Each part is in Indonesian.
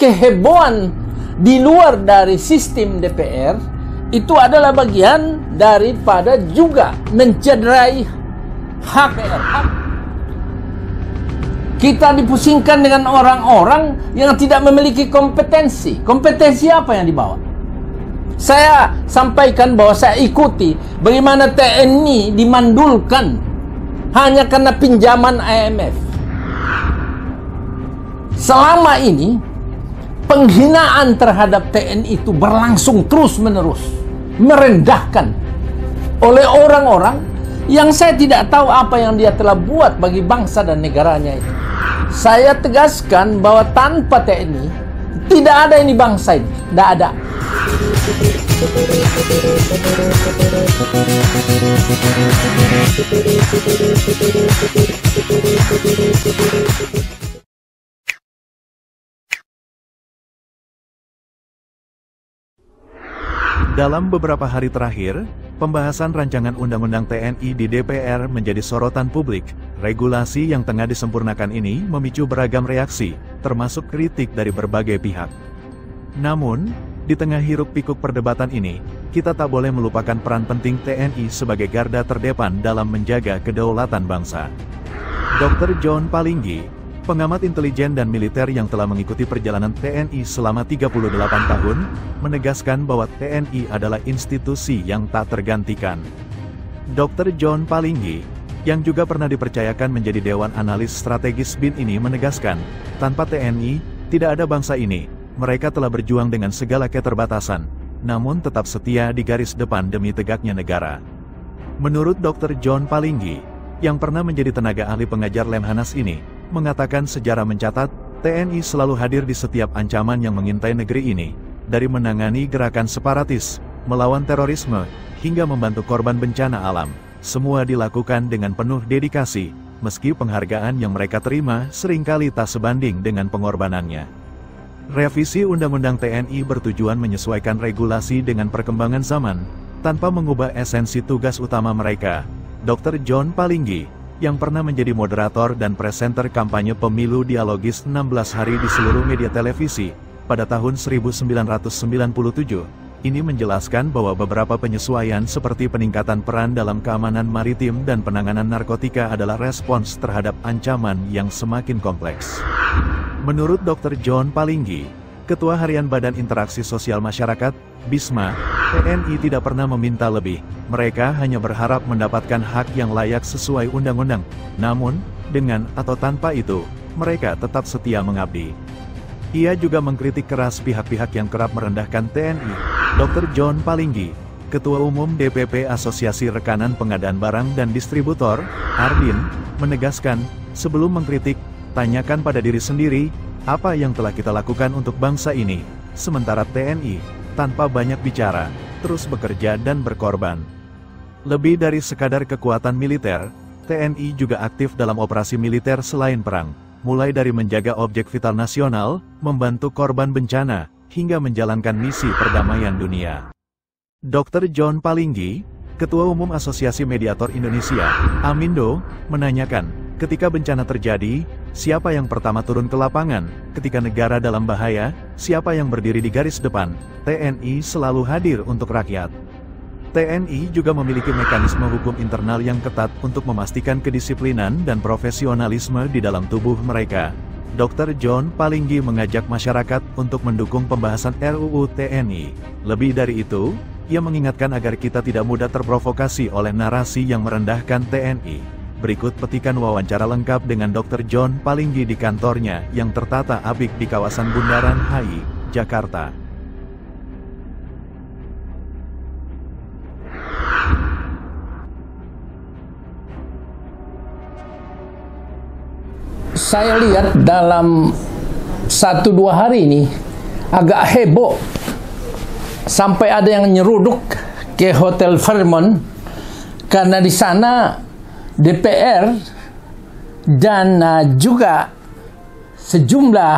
kehebohan di luar dari sistem DPR itu adalah bagian daripada juga mencederai hak DPR. Kita dipusingkan dengan orang-orang yang tidak memiliki kompetensi. Kompetensi apa yang dibawa? Saya sampaikan bahwa saya ikuti bagaimana TNI dimandulkan hanya karena pinjaman IMF. Selama ini penghinaan terhadap TNI itu berlangsung terus-menerus, merendahkan oleh orang-orang yang saya tidak tahu apa yang dia telah buat bagi bangsa dan negaranya itu. Saya tegaskan bahwa tanpa TNI tidak ada ini bangsa ini, tidak ada. Dalam beberapa hari terakhir, pembahasan rancangan Undang-Undang TNI di DPR menjadi sorotan publik. Regulasi yang tengah disempurnakan ini memicu beragam reaksi, termasuk kritik dari berbagai pihak. Namun, di tengah hiruk-pikuk perdebatan ini, kita tak boleh melupakan peran penting TNI sebagai garda terdepan dalam menjaga kedaulatan bangsa. Dr. John Palinggi, pengamat intelijen dan militer yang telah mengikuti perjalanan TNI selama 38 tahun, menegaskan bahwa TNI adalah institusi yang tak tergantikan. Dr. John Palinggi, yang juga pernah dipercayakan menjadi Dewan Analis Strategis BIN ini menegaskan, tanpa TNI, tidak ada bangsa ini. Mereka telah berjuang dengan segala keterbatasan, namun tetap setia di garis depan demi tegaknya negara. Menurut Dr. John Palinggi, yang pernah menjadi tenaga ahli pengajar Lemhanas ini, mengatakan sejarah mencatat, TNI selalu hadir di setiap ancaman yang mengintai negeri ini, dari menangani gerakan separatis, melawan terorisme, hingga membantu korban bencana alam. Semua dilakukan dengan penuh dedikasi, meski penghargaan yang mereka terima seringkali tak sebanding dengan pengorbanannya. Revisi Undang-Undang TNI bertujuan menyesuaikan regulasi dengan perkembangan zaman, tanpa mengubah esensi tugas utama mereka. Dr. John Palinggi, yang pernah menjadi moderator dan presenter kampanye pemilu dialogis 16 hari di seluruh media televisi pada tahun 1997, ini menjelaskan bahwa beberapa penyesuaian seperti peningkatan peran dalam keamanan maritim dan penanganan narkotika adalah respons terhadap ancaman yang semakin kompleks. Menurut Dr. John Palinggi, Ketua Harian Badan Interaksi Sosial Masyarakat, BISMA, TNI tidak pernah meminta lebih. Mereka hanya berharap mendapatkan hak yang layak sesuai undang-undang. Namun, dengan atau tanpa itu, mereka tetap setia mengabdi. Ia juga mengkritik keras pihak-pihak yang kerap merendahkan TNI. Dr. John Palinggi, Ketua Umum DPP Asosiasi Rekanan Pengadaan Barang dan Distributor, Ardin, menegaskan, sebelum mengkritik, tanyakan pada diri sendiri, apa yang telah kita lakukan untuk bangsa ini, sementara TNI, tanpa banyak bicara, terus bekerja dan berkorban. Lebih dari sekadar kekuatan militer, TNI juga aktif dalam operasi militer selain perang, mulai dari menjaga objek vital nasional, membantu korban bencana, hingga menjalankan misi perdamaian dunia. Dr. John Palinggi, Ketua Umum Asosiasi Mediator Indonesia, Amindo, menanyakan, ketika bencana terjadi, siapa yang pertama turun ke lapangan? Ketika negara dalam bahaya, siapa yang berdiri di garis depan? TNI selalu hadir untuk rakyat. TNI juga memiliki mekanisme hukum internal yang ketat untuk memastikan kedisiplinan dan profesionalisme di dalam tubuh mereka. Dr. John Palinggi mengajak masyarakat untuk mendukung pembahasan RUU TNI. Lebih dari itu, ia mengingatkan agar kita tidak mudah terprovokasi oleh narasi yang merendahkan TNI. Berikut petikan wawancara lengkap dengan Dr. John Palinggi di kantornya yang tertata apik di kawasan Bundaran HI, Jakarta. Saya lihat dalam 1-2 hari ini agak heboh. Sampai ada yang nyeruduk ke Hotel Fairmont karena di sana DPR dan juga sejumlah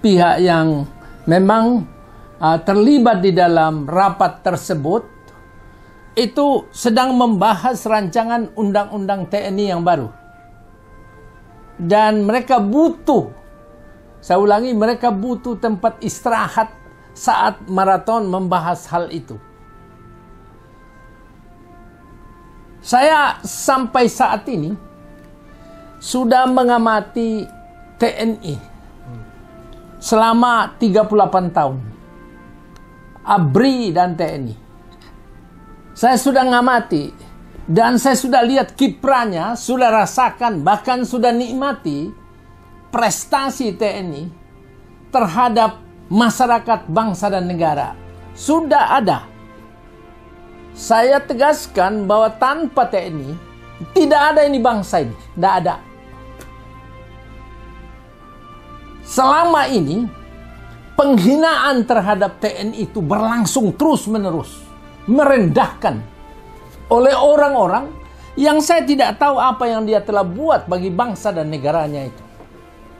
pihak yang memang terlibat di dalam rapat tersebut itu sedang membahas rancangan undang-undang TNI yang baru. Dan mereka butuh Saya ulangi, mereka butuh tempat istirahat saat maraton membahas hal itu. Saya sampai saat ini sudah mengamati TNI selama 38 tahun. ABRI dan TNI. Saya sudah ngamati dan saya sudah lihat kiprahnya, sudah rasakan, bahkan sudah nikmati prestasi TNI terhadap masyarakat, bangsa dan negara. Sudah ada. Saya tegaskan bahwa tanpa TNI tidak ada ini bangsa ini, tidak ada. Selama ini penghinaan terhadap TNI itu berlangsung terus-menerus, merendahkan oleh orang-orang yang saya tidak tahu apa yang dia telah buat bagi bangsa dan negaranya itu.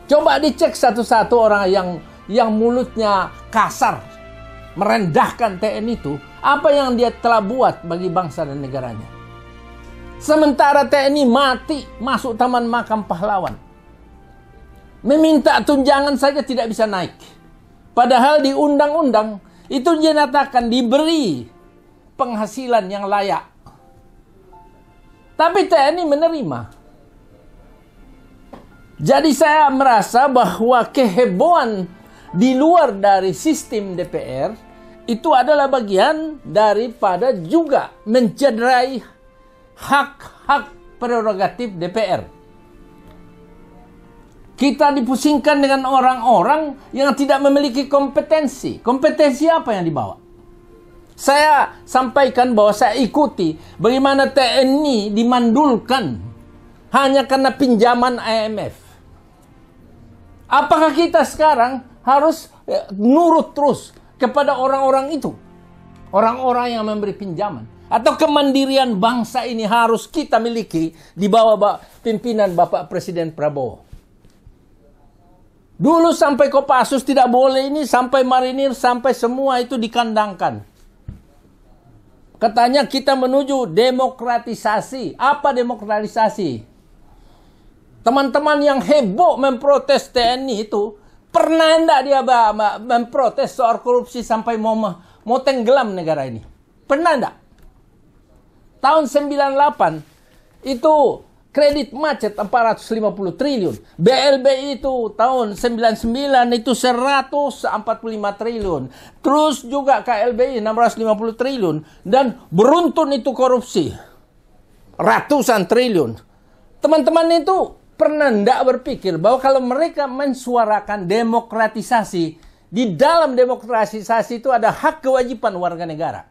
Coba dicek satu-satu orang yang mulutnya kasar, merendahkan TNI itu, apa yang dia telah buat bagi bangsa dan negaranya. Sementara TNI mati masuk Taman Makam Pahlawan. Meminta tunjangan saja tidak bisa naik. Padahal di undang-undang itu dinyatakan diberi penghasilan yang layak. Tapi TNI menerima. Jadi saya merasa bahwa kehebohan di luar dari sistem DPR itu adalah bagian daripada juga mencederai hak-hak prerogatif DPR. Kita dipusingkan dengan orang-orang yang tidak memiliki kompetensi. Kompetensi apa yang dibawa? Saya sampaikan bahwa saya ikuti bagaimana TNI dimandulkan hanya karena pinjaman IMF. Apakah kita sekarang harus nurut terus kepada orang-orang itu? Orang-orang yang memberi pinjaman. Atau kemandirian bangsa ini harus kita miliki di bawah pimpinan Bapak Presiden Prabowo. Dulu sampai Kopassus tidak boleh ini, sampai marinir, sampai semua itu dikandangkan. Katanya kita menuju demokratisasi. Apa demokratisasi? Teman-teman yang heboh memprotes TNI itu, pernah enggak dia memprotes soal korupsi sampai mau tenggelam negara ini? Pernah enggak? Tahun 98 itu kredit macet 450 triliun. BLBI itu tahun 99 itu 145 triliun. Terus juga KLBI 650 triliun. Dan beruntun itu korupsi. Ratusan triliun. Teman-teman itu pernah enggak berpikir bahwa kalau mereka mensuarakan demokratisasi, di dalam demokratisasi itu ada hak kewajiban warga negara.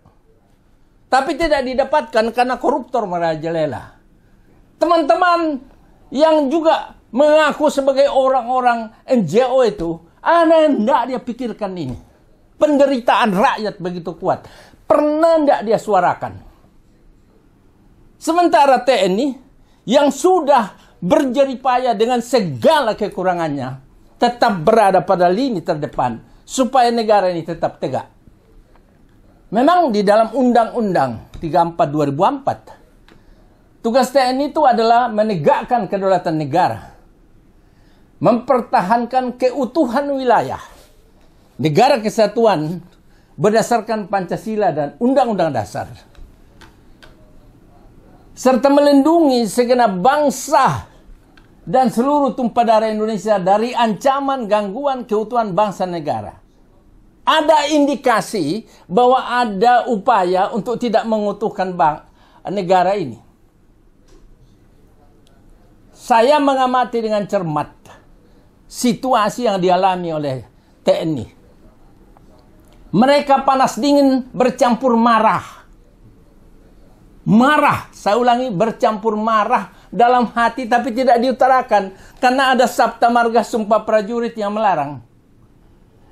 Tapi tidak didapatkan karena koruptor merajalela. Teman-teman yang juga mengaku sebagai orang-orang NGO itu, ada enggak dia pikirkan ini? Penderitaan rakyat begitu kuat. Pernah enggak dia suarakan? Sementara TNI yang sudah berjeripaya dengan segala kekurangannya, tetap berada pada lini terdepan supaya negara ini tetap tegak. Memang di dalam Undang-Undang 34 2004, tugas TNI itu adalah menegakkan kedaulatan negara, mempertahankan keutuhan wilayah, negara kesatuan berdasarkan Pancasila dan Undang-Undang Dasar, serta melindungi segenap bangsa dan seluruh tumpah darah Indonesia dari ancaman gangguan keutuhan bangsa negara. Ada indikasi bahwa ada upaya untuk tidak mengutuhkan negara ini. Saya mengamati dengan cermat situasi yang dialami oleh TNI. Mereka panas dingin bercampur marah. Marah, saya ulangi, bercampur marah dalam hati tapi tidak diutarakan karena ada Sabta Marga Sumpah Prajurit yang melarang.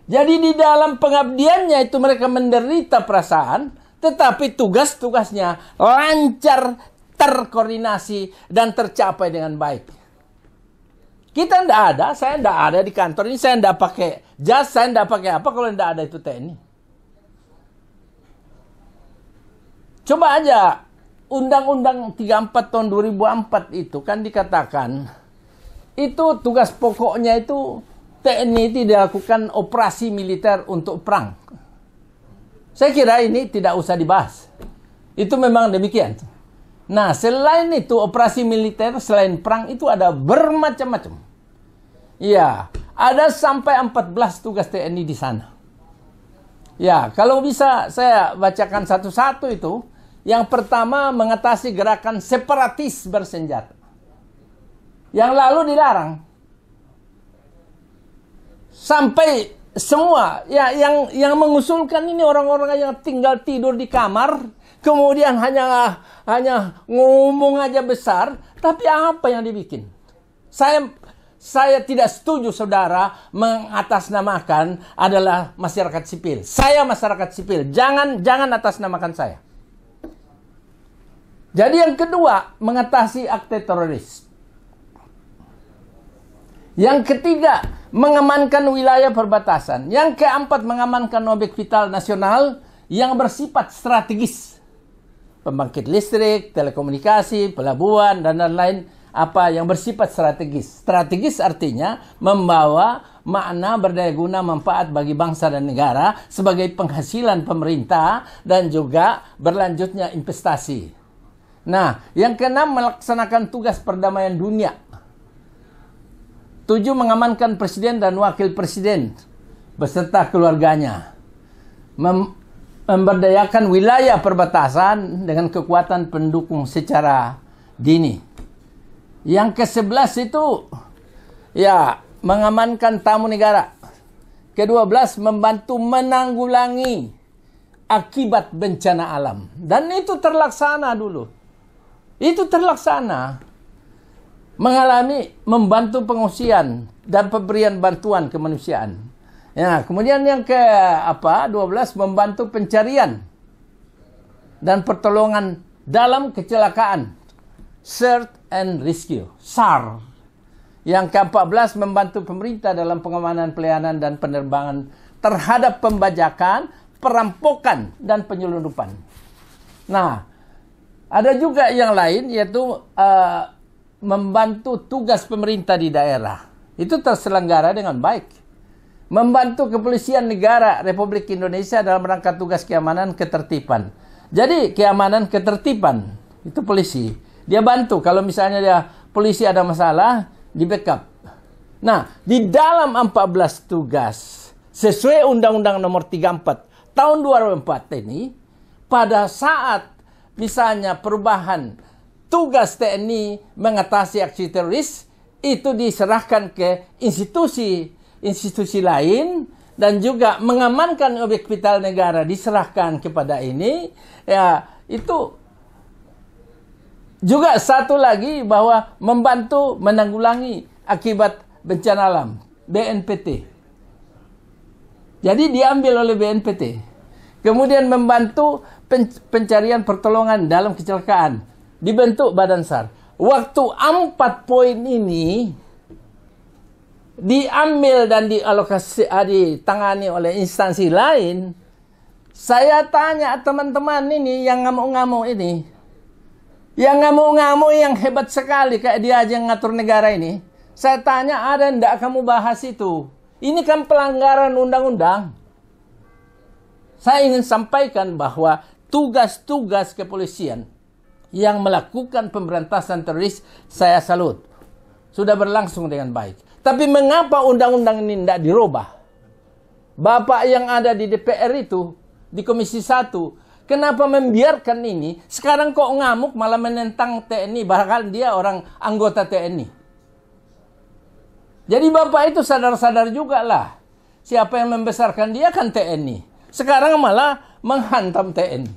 Jadi di dalam pengabdiannya itu mereka menderita perasaan, tetapi tugas-tugasnya lancar, terkoordinasi dan tercapai dengan baik. Kita tidak ada, saya tidak ada di kantor ini, saya tidak pakai jas, saya tidak pakai apa kalau tidak ada itu TNI. Coba aja Undang-Undang 34 tahun 2004 itu kan dikatakan itu tugas pokoknya itu TNI tidak dilakukan operasi militer untuk perang. Saya kira ini tidak usah dibahas. Itu memang demikian. Nah, selain itu operasi militer selain perang itu ada bermacam-macam. Ya, ada sampai 14 tugas TNI di sana. Ya, kalau bisa saya bacakan satu-satu itu. Yang pertama, mengatasi gerakan separatis bersenjata. Yang lalu dilarang. Sampai semua ya yang mengusulkan ini orang-orang yang tinggal tidur di kamar, kemudian hanya ngomong aja besar, tapi apa yang dibikin? Saya tidak setuju saudara mengatasnamakan adalah masyarakat sipil. Saya masyarakat sipil, jangan atasnamakan saya. Jadi yang kedua, mengatasi akte teroris. Yang ketiga, mengamankan wilayah perbatasan. Yang keempat, mengamankan objek vital nasional yang bersifat strategis. Pembangkit listrik, telekomunikasi, pelabuhan, dan lain-lain apa yang bersifat strategis. Strategis artinya membawa makna berdaya guna manfaat bagi bangsa dan negara sebagai penghasilan pemerintah dan juga berlanjutnya investasi. Nah, yang keenam, melaksanakan tugas perdamaian dunia. 7, mengamankan presiden dan wakil presiden beserta keluarganya. Memberdayakan wilayah perbatasan dengan kekuatan pendukung secara dini. Yang ke-11 itu ya mengamankan tamu negara. Ke-12, membantu menanggulangi akibat bencana alam. Dan itu terlaksana dulu. Itu terlaksana. Membantu pengungsian dan pemberian bantuan kemanusiaan. Ya, kemudian yang ke-12 membantu pencarian dan pertolongan dalam kecelakaan, search and rescue, SAR. Yang ke-14 membantu pemerintah dalam pengamanan pelayanan dan penerbangan terhadap pembajakan, perampokan dan penyelundupan. Nah, ada juga yang lain yaitu membantu tugas pemerintah di daerah. Itu terselenggara dengan baik. Membantu kepolisian negara Republik Indonesia dalam rangka tugas keamanan ketertiban. Jadi keamanan ketertiban itu polisi. Dia bantu kalau misalnya polisi ada masalah, di backup. Nah, di dalam 14 tugas sesuai Undang-Undang Nomor 34 Tahun 2004 ini, pada saat misalnya perubahan tugas TNI mengatasi aksi teroris itu diserahkan ke institusi lain dan juga mengamankan objek vital negara diserahkan kepada ini. Ya, itu juga satu lagi bahwa membantu menanggulangi akibat bencana alam, BNPT. Jadi diambil oleh BNPT. Kemudian membantu pencarian pertolongan dalam kecelakaan. Dibentuk Badan SAR. Waktu 4 poin ini diambil dan ditangani oleh instansi lain, saya tanya teman-teman ini yang ngamuk-ngamuk ini, yang ngamuk-ngamuk yang hebat sekali kayak dia aja yang ngatur negara ini, saya tanya, ada enggak kamu bahas itu? Ini kan pelanggaran undang-undang. Saya ingin sampaikan bahwa tugas-tugas kepolisian yang melakukan pemberantasan teroris, saya salut. Sudah berlangsung dengan baik. Tapi mengapa undang-undang ini tidak dirubah? Bapak yang ada di DPR itu, di Komisi 1, kenapa membiarkan ini? Sekarang kok ngamuk malah menentang TNI, bahkan dia orang anggota TNI. Jadi Bapak itu sadar-sadar juga lah. Siapa yang membesarkan dia kan TNI. Sekarang malah menghantam TNI.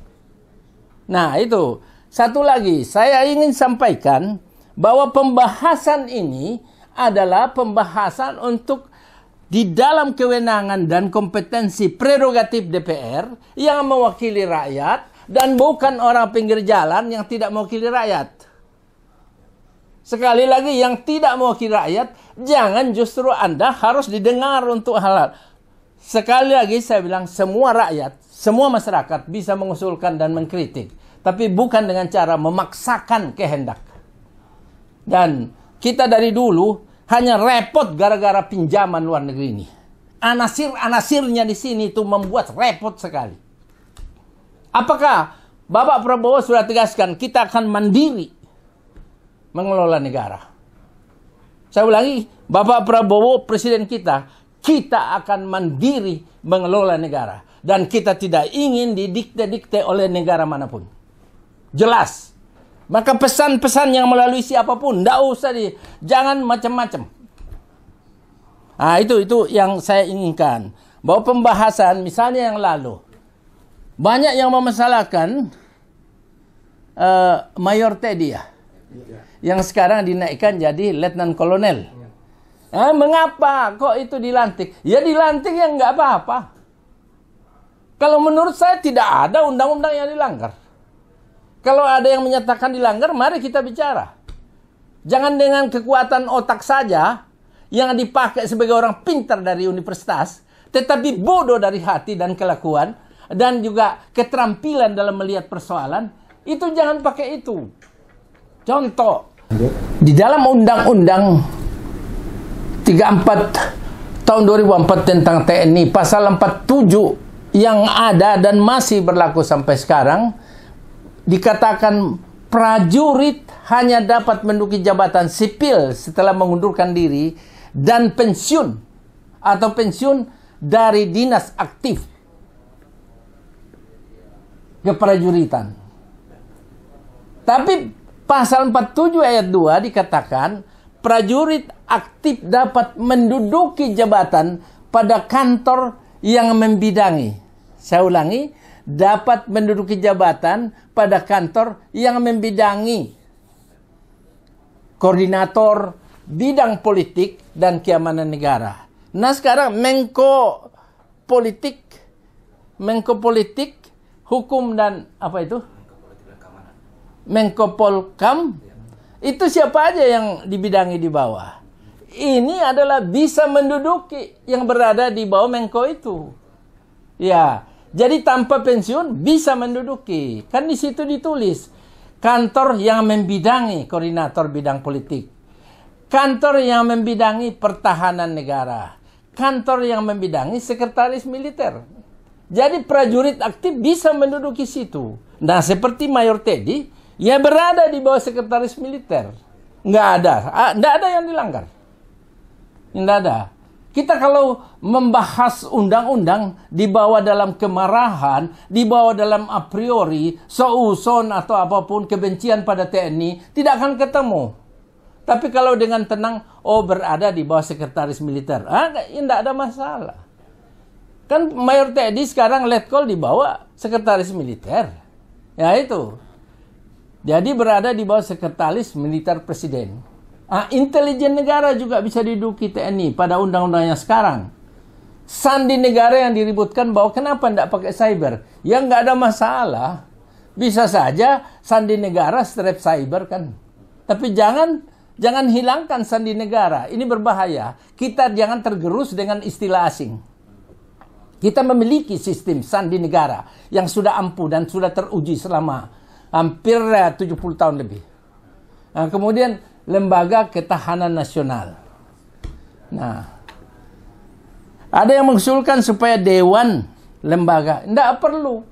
Nah itu. Satu lagi, saya ingin sampaikan bahwa pembahasan ini adalah pembahasan untuk di dalam kewenangan dan kompetensi prerogatif DPR yang mewakili rakyat dan bukan orang pinggir jalan yang tidak mewakili rakyat. Sekali lagi, yang tidak mewakili rakyat, jangan justru Anda harus didengar untuk hal-hal. Sekali lagi saya bilang, semua rakyat, semua masyarakat bisa mengusulkan dan mengkritik. Tapi bukan dengan cara memaksakan kehendak. Dan kita dari dulu hanya repot gara-gara pinjaman luar negeri ini. Anasir-anasirnya di sini itu membuat repot sekali. Apakah Bapak Prabowo sudah tegaskan kita akan mandiri mengelola negara? Saya ulangi, Bapak Prabowo presiden kita akan mandiri mengelola negara. Dan kita tidak ingin didikte-dikte oleh negara manapun. Jelas. Maka pesan-pesan yang melalui siapapun, tidak usah jangan macam-macam. Nah, itu yang saya inginkan. Bahwa pembahasan misalnya yang lalu, banyak yang memasalahkan Mayor Teddy ya, yang sekarang dinaikkan jadi Letnan Kolonel. Mengapa kok itu dilantik? Ya dilantik yang nggak apa-apa. Kalau menurut saya tidak ada undang-undang yang dilanggar. Kalau ada yang menyatakan dilanggar, mari kita bicara. Jangan dengan kekuatan otak saja yang dipakai sebagai orang pintar dari universitas, tetapi bodoh dari hati dan kelakuan, dan juga keterampilan dalam melihat persoalan, itu jangan pakai itu. Contoh, di dalam Undang-Undang 34 tahun 2004 tentang TNI, pasal 47 yang ada dan masih berlaku sampai sekarang, dikatakan prajurit hanya dapat menduduki jabatan sipil setelah mengundurkan diri dan pensiun atau pensiun dari dinas aktif keprajuritan. Tapi pasal 47 ayat 2 dikatakan prajurit aktif dapat menduduki jabatan pada kantor yang membidangi. Saya ulangi, dapat menduduki jabatan pada kantor yang membidangi koordinator bidang politik dan keamanan negara. Nah sekarang Menko Politik, Hukum dan apa itu? Menko Polkam. Itu siapa aja yang dibidangi di bawah. Ini adalah bisa menduduki yang berada di bawah Menko itu. Ya, jadi tanpa pensiun bisa menduduki. Kan di situ ditulis kantor yang membidangi koordinator bidang politik, kantor yang membidangi pertahanan negara, kantor yang membidangi sekretaris militer. Jadi prajurit aktif bisa menduduki situ. Nah, seperti Mayor Teddy, ya berada di bawah sekretaris militer. Nggak ada yang dilanggar. Nggak ada. Kita kalau membahas undang-undang dibawa dalam kemarahan, dibawa dalam a priori, seuson atau apapun kebencian pada TNI, tidak akan ketemu. Tapi kalau dengan tenang, berada di bawah sekretaris militer, tidak ada masalah. Kan Mayor Teddy sekarang letkol di bawah sekretaris militer. Ya itu. Jadi berada di bawah sekretaris militer presiden. Intelijen negara juga bisa diduduki TNI pada undang-undangnya sekarang. Sandi negara yang diributkan bahwa kenapa tidak pakai cyber? Ya nggak ada masalah. Bisa saja sandi negara strap cyber kan. Tapi jangan hilangkan sandi negara. Ini berbahaya. Kita jangan tergerus dengan istilah asing. Kita memiliki sistem sandi negara yang sudah ampuh dan sudah teruji selama hampir 70 tahun lebih. Kemudian Lembaga Ketahanan Nasional. Nah, ada yang mengusulkan supaya dewan lembaga. Tidak perlu.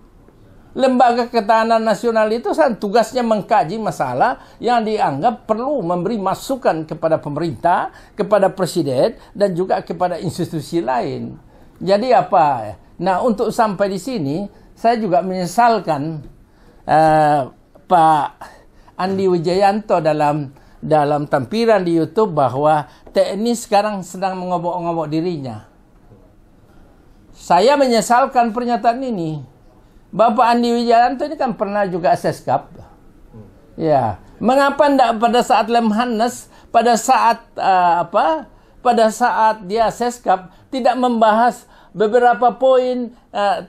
Lembaga Ketahanan Nasional itu tugasnya mengkaji masalah yang dianggap perlu memberi masukan kepada pemerintah, kepada presiden, dan juga kepada institusi lain. Jadi apa? Nah, untuk sampai di sini, saya juga menyesalkan Pak Andi Wijayanto dalam tampilan di YouTube bahwa TNI sekarang sedang mengobok-ngobok dirinya. Saya menyesalkan pernyataan ini. Bapak Andi Wijayanto ini kan pernah juga seskap. Ya, mengapa tidak pada saat Lemhanas, pada saat dia seskap tidak membahas beberapa poin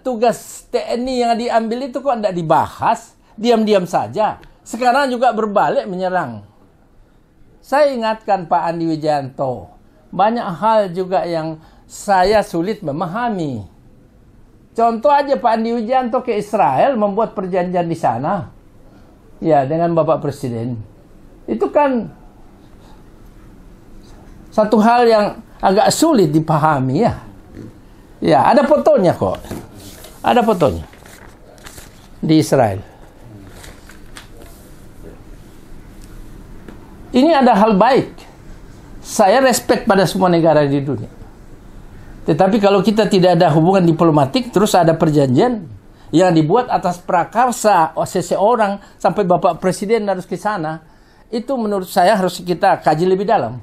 tugas TNI yang diambil itu kok tidak dibahas, diam-diam saja. Sekarang juga berbalik menyerang. Saya ingatkan Pak Andi Wijayanto, banyak hal juga yang saya sulit memahami. Contoh aja Pak Andi Wijayanto ke Israel membuat perjanjian di sana. Ya, dengan Bapak Presiden. Itu kan Satu hal yang agak sulit dipahami ya. Ya, ada fotonya kok. Ada fotonya. Di Israel. Ini ada hal baik. Saya respect pada semua negara di dunia. Tetapi kalau kita tidak ada hubungan diplomatik, terus ada perjanjian yang dibuat atas prakarsa seseorang sampai Bapak Presiden harus ke sana, itu menurut saya harus kita kaji lebih dalam.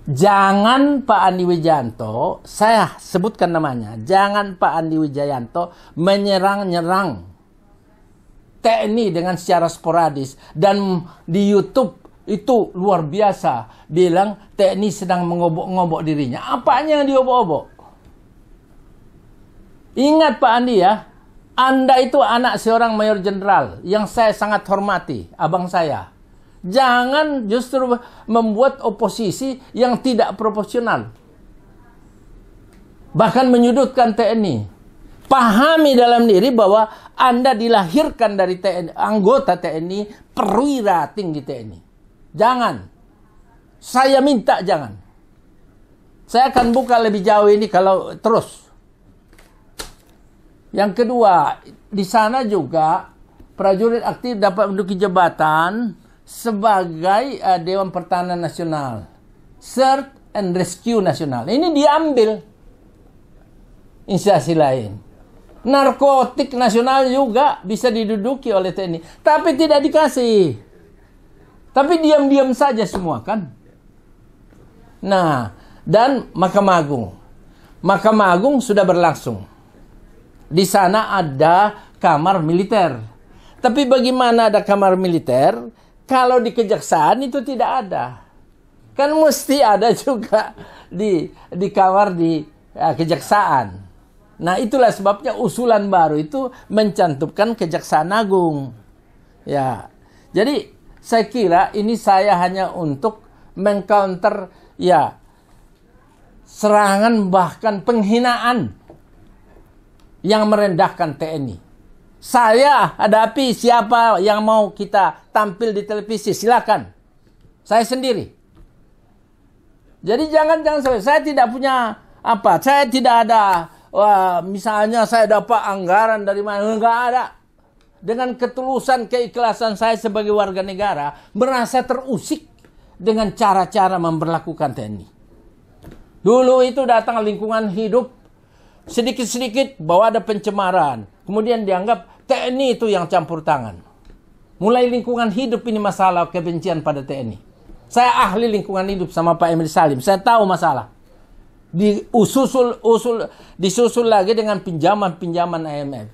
Jangan Pak Andi Wijayanto, saya sebutkan namanya, jangan Pak Andi Wijayanto menyerang-nyerang TNI dengan secara sporadis. Dan di YouTube itu luar biasa, bilang TNI sedang mengobok-ngobok dirinya. Apanya yang diobok-obok? Ingat Pak Andi ya, Anda itu anak seorang mayor jenderal yang saya sangat hormati, abang saya. Jangan justru membuat oposisi yang tidak proporsional. Bahkan menyudutkan TNI. Pahami dalam diri bahwa Anda dilahirkan dari TNI, anggota TNI, perwira tinggi TNI. Jangan. Saya minta jangan. Saya akan buka lebih jauh ini kalau terus. Yang kedua, di sana juga prajurit aktif dapat menduduki jabatan sebagai Dewan Pertahanan Nasional, Search and Rescue Nasional. Ini diambil instansi lain. Narkotik nasional juga bisa diduduki oleh TNI, tapi tidak dikasih. Tapi diam-diam saja semua kan. Nah, dan Mahkamah Agung. Mahkamah Agung sudah berlangsung. Di sana ada kamar militer. Tapi bagaimana ada kamar militer kalau di kejaksaan itu tidak ada? Kan mesti ada juga di kamar di kejaksaan. Nah, itulah sebabnya usulan baru itu mencantumkan Kejaksaan Agung. Ya. Jadi saya kira ini saya hanya untuk mengcounter ya serangan bahkan penghinaan yang merendahkan TNI. Saya hadapi siapa yang mau kita tampil di televisi, silakan. Saya sendiri. Jadi jangan saya tidak punya apa, saya tidak ada misalnya saya dapat anggaran dari mana, enggak ada. Dengan ketulusan keikhlasan saya sebagai warga negara merasa terusik dengan cara-cara memperlakukan TNI. Dulu itu datang lingkungan hidup, sedikit-sedikit bahwa ada pencemaran. Kemudian dianggap TNI itu yang campur tangan. Mulai lingkungan hidup ini masalah kebencian pada TNI. Saya ahli lingkungan hidup sama Pak Emil Salim. Saya tahu masalah. Disusul lagi dengan pinjaman-pinjaman IMF.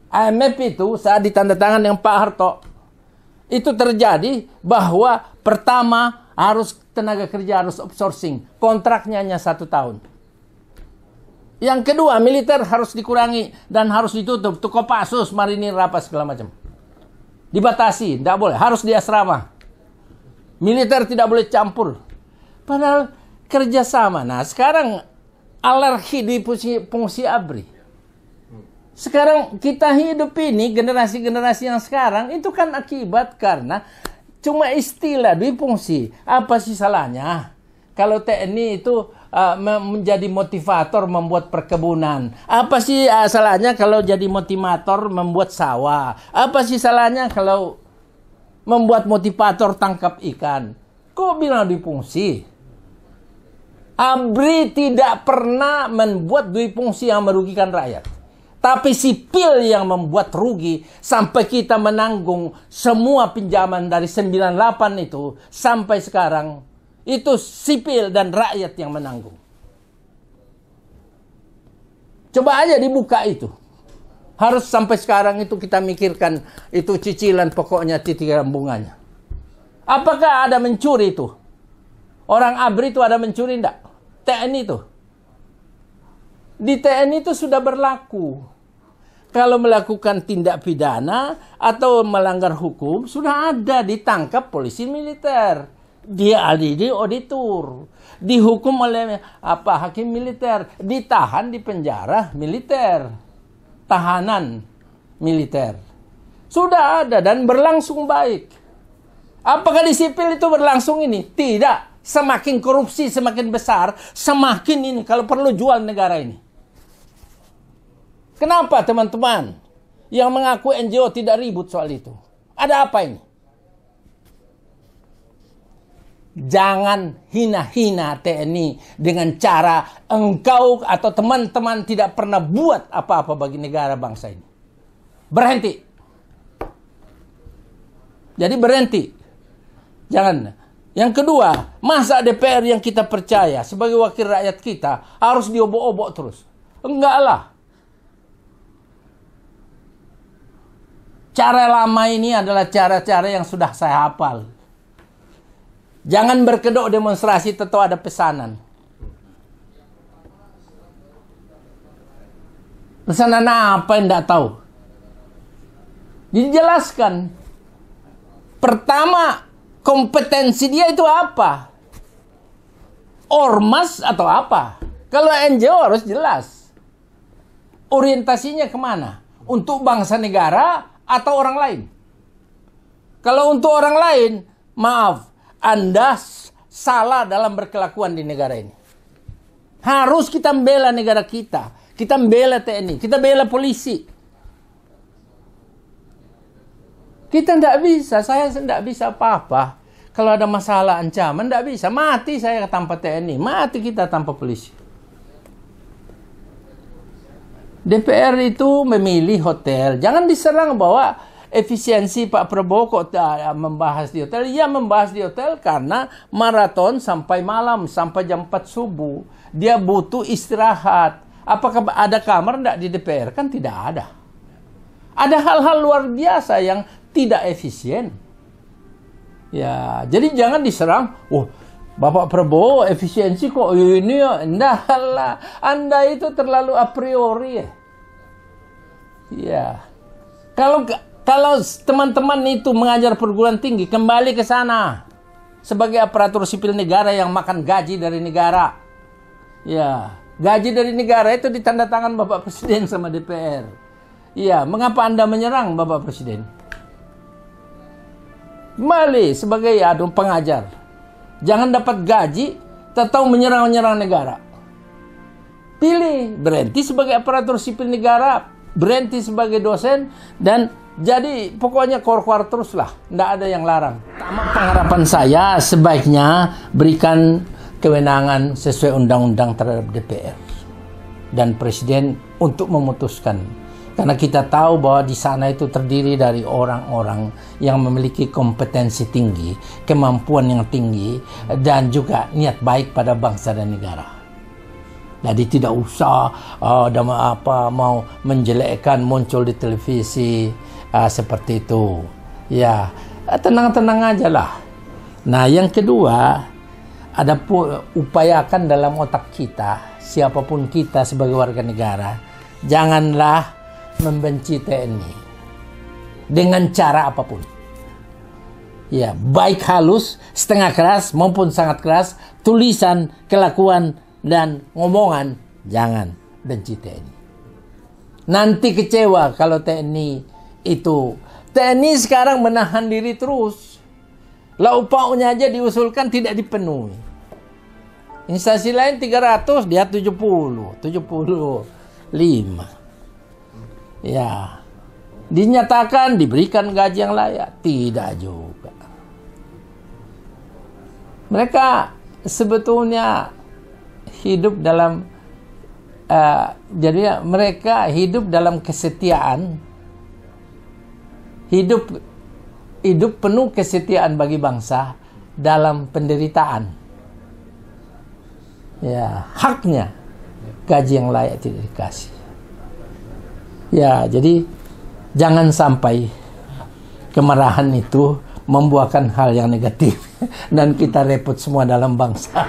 IMF itu saat ditandatangan dengan Pak Harto, itu terjadi bahwa pertama harus tenaga kerja harus outsourcing. Kontraknya hanya 1 tahun. Yang kedua, militer harus dikurangi dan harus ditutup. Tuh Kopassus, marinir, apa segala macam. Dibatasi, tidak boleh. Harus di asrama. Militer tidak boleh campur. Padahal kerjasama. Nah, sekarang alergi di fungsi ABRI. Sekarang kita hidup ini, generasi-generasi yang sekarang, itu kan akibat karena cuma istilah fungsi. Apa sih salahnya? Kalau TNI itu menjadi motivator membuat perkebunan. Apa sih salahnya kalau jadi motivator membuat sawah? Apa sih salahnya kalau membuat motivator tangkap ikan? Kok bilang fungsi? ABRI tidak pernah membuat fungsi yang merugikan rakyat. Tapi sipil yang membuat rugi sampai kita menanggung semua pinjaman dari 98 itu sampai sekarang. Itu sipil dan rakyat yang menanggung. Coba aja dibuka itu. Harus sampai sekarang itu kita mikirkan itu cicilan pokoknya titik bunganya. Apakah ada mencuri itu? Orang ABRI itu ada mencuri enggak? TNI itu. Di TNI itu sudah berlaku. Kalau melakukan tindak pidana atau melanggar hukum sudah ada ditangkap polisi militer. Dia auditor, dihukum oleh hakim militer, ditahan di penjara militer, tahanan militer. Sudah ada dan berlangsung baik. Apakah di sipil itu berlangsung ini? Tidak. Semakin korupsi, semakin besar, semakin ini kalau perlu jual negara ini. Kenapa teman-teman yang mengaku NGO tidak ribut soal itu? Ada apa ini? Jangan hina-hina TNI dengan cara engkau atau teman-teman tidak pernah buat apa-apa bagi negara bangsa ini. Berhenti. Jadi berhenti. Jangan. Yang kedua, masa DPR yang kita percaya sebagai wakil rakyat kita harus diobok-obok terus? Enggak lah. Cara lama ini adalah cara-cara yang sudah saya hafal. Jangan berkedok demonstrasi atau ada pesanan. Pesanan apa yang tidak tahu? Dijelaskan. Pertama, kompetensi dia itu apa? Ormas atau apa? Kalau NGO harus jelas. Orientasinya kemana? Untuk bangsa negara atau orang lain? Kalau untuk orang lain, maaf. Anda salah dalam berkelakuan di negara ini. Harus kita membela negara kita. Kita membela TNI. Kita bela polisi. Kita tidak bisa. Saya tidak bisa apa-apa. Kalau ada masalah ancaman, tidak bisa. Mati saya tanpa TNI. Mati kita tanpa polisi. DPR itu memilih hotel. Jangan diserang bahwa efisiensi Pak Prabowo kok membahas di hotel. Ia membahas di hotel karena maraton sampai malam, sampai jam 4 subuh. Dia butuh istirahat. Apakah ada kamar enggak di DPR? Kan tidak ada. Ada hal-hal luar biasa yang tidak efisien. Ya, jadi jangan diserang. Oh, Bapak Prabowo efisiensi kok ini ya. Enggak lah. Anda itu terlalu a priori ya. Ya. Kalau teman-teman itu mengajar perguruan tinggi, kembali ke sana. Sebagai aparatur sipil negara yang makan gaji dari negara. Ya, gaji dari negara itu ditandatangan Bapak Presiden sama DPR. Ya, mengapa Anda menyerang Bapak Presiden? Kembali sebagai pengajar. Jangan dapat gaji, tahu menyerang-nyerang negara. Pilih, berhenti sebagai aparatur sipil negara, berhenti sebagai dosen, dan jadi pokoknya kor-kor terus lah. Tidak ada yang larang. Pengharapan saya sebaiknya berikan kewenangan sesuai undang-undang terhadap DPR dan Presiden untuk memutuskan. Karena kita tahu bahwa di sana itu terdiri dari orang-orang yang memiliki kompetensi tinggi, kemampuan yang tinggi, dan juga niat baik pada bangsa dan negara. Jadi tidak usah mau menjelekkan muncul di televisi seperti itu. Ya, tenang-tenang aja lah. Nah, yang kedua, ada upayakan dalam otak kita, siapapun kita sebagai warga negara, janganlah membenci TNI dengan cara apapun. Ya, baik halus, setengah keras maupun sangat keras, tulisan, kelakuan, dan ngomongan, jangan benci TNI. Nanti kecewa kalau TNI sekarang menahan diri terus. Lauk pauknya aja diusulkan tidak dipenuhi. Instansi lain 300, dia 75. Ya, dinyatakan diberikan gaji yang layak, tidak juga. Mereka sebetulnya hidup dalam jadi mereka hidup dalam kesetiaan, hidup penuh kesetiaan bagi bangsa dalam penderitaan. Ya, haknya gaji yang layak tidak dikasih. Ya, jadi jangan sampai kemarahan itu membuahkan hal yang negatif dan kita repot semua dalam bangsa.